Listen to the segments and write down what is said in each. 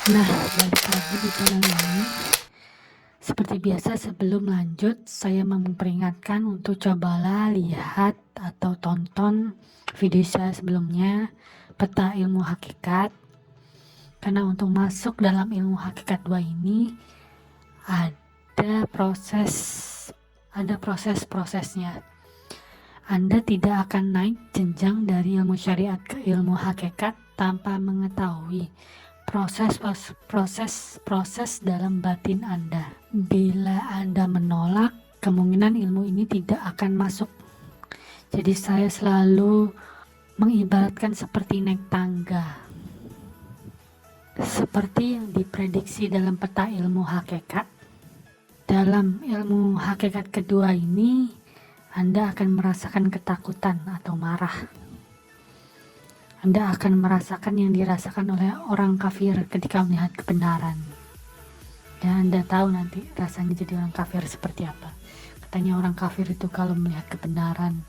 Nah, balik lagi di channel ini. Seperti biasa sebelum lanjut, saya memperingatkan untuk cobalah lihat atau tonton video saya sebelumnya, Peta Ilmu Hakikat. Karena untuk masuk dalam ilmu hakikat 2 ini ada proses-prosesnya. Anda tidak akan naik jenjang dari ilmu syariat ke ilmu hakikat tanpa mengetahui proses dalam batin Anda. Bila Anda menolak, kemungkinan ilmu ini tidak akan masuk. Jadi saya selalu mengibaratkan seperti naik tangga. Seperti yang diprediksi dalam peta ilmu hakikat. Dalam ilmu hakikat kedua ini, Anda akan merasakan ketakutan atau marah. Anda akan merasakan yang dirasakan oleh orang kafir ketika melihat kebenaran. Dan Anda tahu nanti rasanya jadi orang kafir seperti apa. Katanya orang kafir itu kalau melihat kebenaran,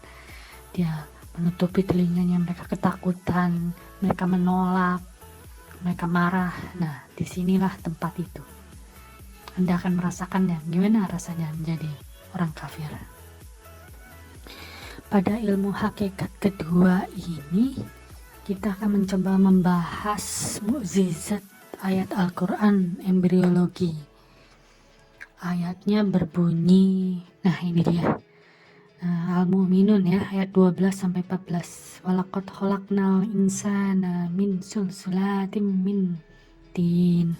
dia menutupi telinganya, mereka ketakutan, mereka menolak, mereka marah. Nah, disinilah tempat itu. Anda akan merasakan ya, gimana rasanya menjadi orang kafir. Pada ilmu hakikat kedua ini, kita akan mencoba membahas mukjizat ayat Al-Quran embriologi. Ayatnya berbunyi, nah ini dia, Al-Mu'minun ya, ayat 12-14. Walaqad khalaqnal insana min sulsulatin min tin.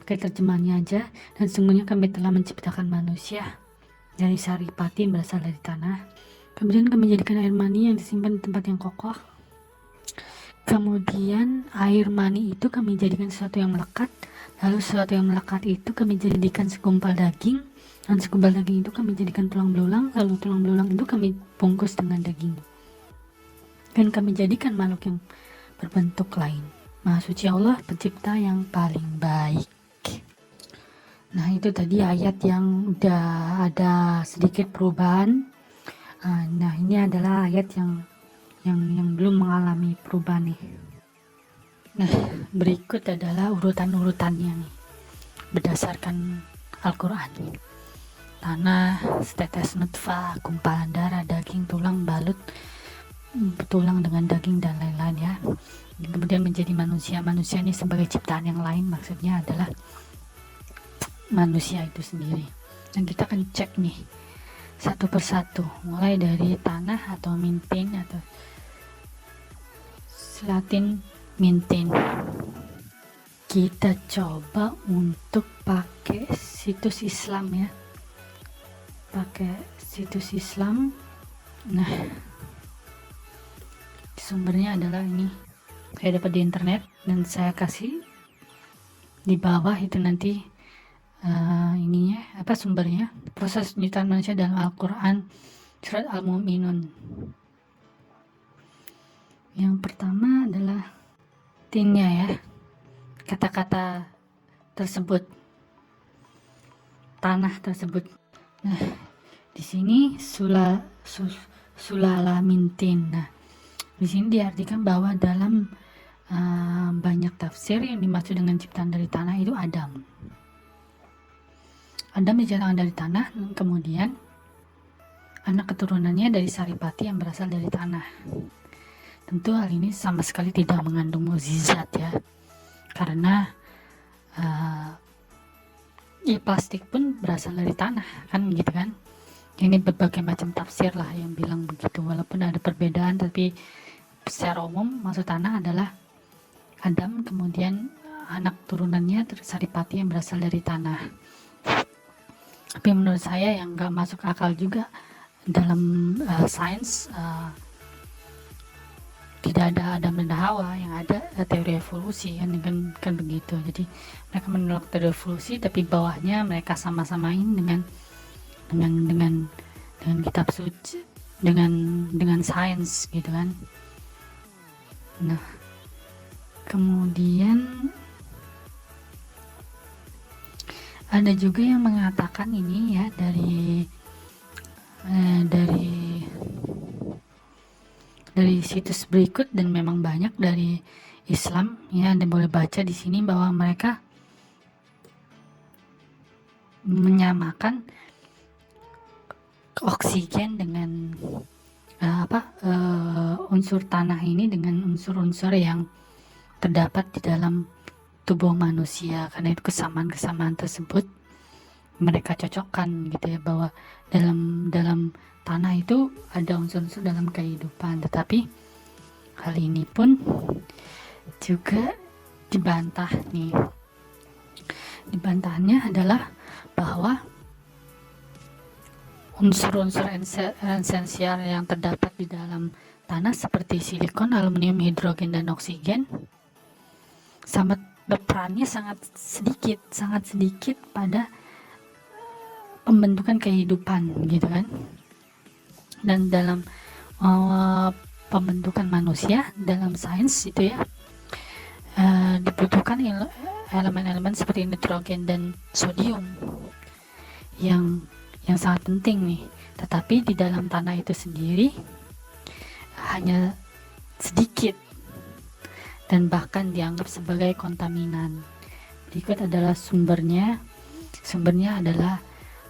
Pakai terjemahannya aja. Dan sungguhnya kami telah menciptakan manusia dari saripati yang berasal dari tanah. Kemudian kami jadikan air mani yang disimpan di tempat yang kokoh. Kemudian air mani itu kami jadikan sesuatu yang melekat. Lalu sesuatu yang melekat itu kami jadikan segumpal daging. Dan segumpal daging itu kami jadikan tulang belulang. Lalu tulang belulang itu kami bungkus dengan daging. Dan kami jadikan makhluk yang berbentuk lain. Maha suci Allah, pencipta yang paling baik. Nah, itu tadi ayat yang udah ada sedikit perubahan. Nah, ini adalah ayat yang belum mengalami perubahan nih. Nah, berikut adalah urutan-urutannya nih, berdasarkan Al-Quran. Tanah, setetes nutfah, gumpalan darah, daging, tulang, balut, tulang dengan daging dan lain-lain ya. Kemudian menjadi manusia. Manusia ini sebagai ciptaan yang lain, maksudnya adalah manusia itu sendiri. Dan kita akan cek nih satu persatu, mulai dari tanah atau mintin atau Latin mintin. Kita coba untuk pakai situs Islam ya. Pakai situs Islam. Nah, sumbernya adalah ini. Saya dapat di internet dan saya kasih di bawah itu nanti ininya apa sumbernya. Proses penciptaan manusia dalam Al-Quran surat Al-Mu'minun. Yang pertama adalah tinnya ya, kata-kata tersebut, tanah tersebut. Nah, di sini sulala mintin. Nah, di sini diartikan bahwa dalam banyak tafsir yang dimaksud dengan ciptaan dari tanah itu Adam. Adam diciptakan dari tanah, kemudian anak keturunannya dari saripati yang berasal dari tanah. Tentu hal ini sama sekali tidak mengandung mukjizat ya, karena plastik pun berasal dari tanah kan gitu kan. Ini berbagai macam tafsir lah yang bilang begitu, walaupun ada perbedaan, tapi secara umum maksud tanah adalah Adam, kemudian anak turunannya saripati yang berasal dari tanah. Tapi menurut saya yang gak masuk akal juga dalam sains, tidak ada Adam dan Hawa, yang ada teori evolusi kan begitu. Jadi mereka menolak teori evolusi, tapi bawahnya mereka sama-samain dengan kitab suci, dengan sains gitu kan. Nah, kemudian ada juga yang mengatakan ini ya dari situs berikut, dan memang banyak dari Islam, ya Anda boleh baca di sini bahwa mereka menyamakan oksigen dengan unsur tanah ini dengan unsur-unsur yang terdapat di dalam tubuh manusia. Karena itu kesamaan-kesamaan tersebut mereka cocokkan gitu ya, bahwa dalam tanah itu ada unsur-unsur dalam kehidupan. Tetapi hal ini pun juga dibantah nih. Dibantahnya adalah bahwa unsur-unsur esensial yang terdapat di dalam tanah seperti silikon, aluminium, hidrogen, dan oksigen perannya sangat sedikit pada pembentukan kehidupan gitu kan. Dan dalam pembentukan manusia dalam sains itu ya, dibutuhkan elemen-elemen seperti nitrogen dan sodium yang sangat penting nih. Tetapi di dalam tanah itu sendiri hanya sedikit dan bahkan dianggap sebagai kontaminan. Berikut adalah sumbernya adalah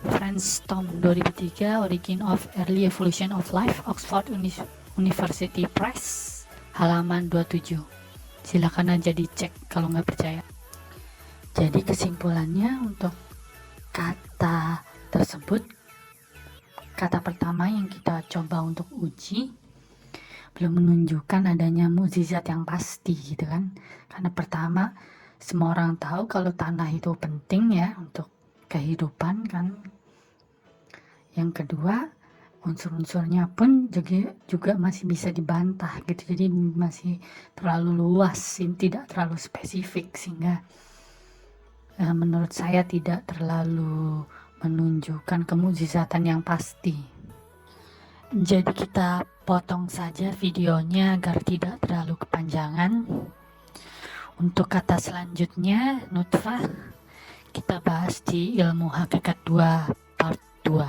Franz Tom 2003, Origin of Early Evolution of Life, Oxford University Press, halaman 27. Silakan aja dicek kalau nggak percaya. Jadi kesimpulannya untuk kata tersebut, kata pertama yang kita coba untuk uji belum menunjukkan adanya mukjizat yang pasti gitu kan. Karena pertama, semua orang tahu kalau tanah itu penting ya untuk kehidupan kan. Yang kedua, unsur-unsurnya pun juga masih bisa dibantah gitu. Jadi masih terlalu luas, tidak terlalu spesifik, sehingga menurut saya tidak terlalu menunjukkan kemukjizatan yang pasti. Jadi kita potong saja videonya agar tidak terlalu kepanjangan. Untuk kata selanjutnya, nutfah, kita bahas di ilmu hakikat 2 part 2.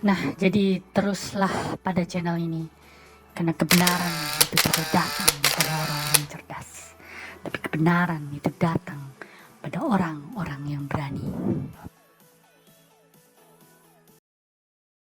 Nah, jadi teruslah pada channel ini, karena kebenaran itu tidak datang pada orang-orang cerdas, tapi kebenaran itu datang pada orang-orang yang berani.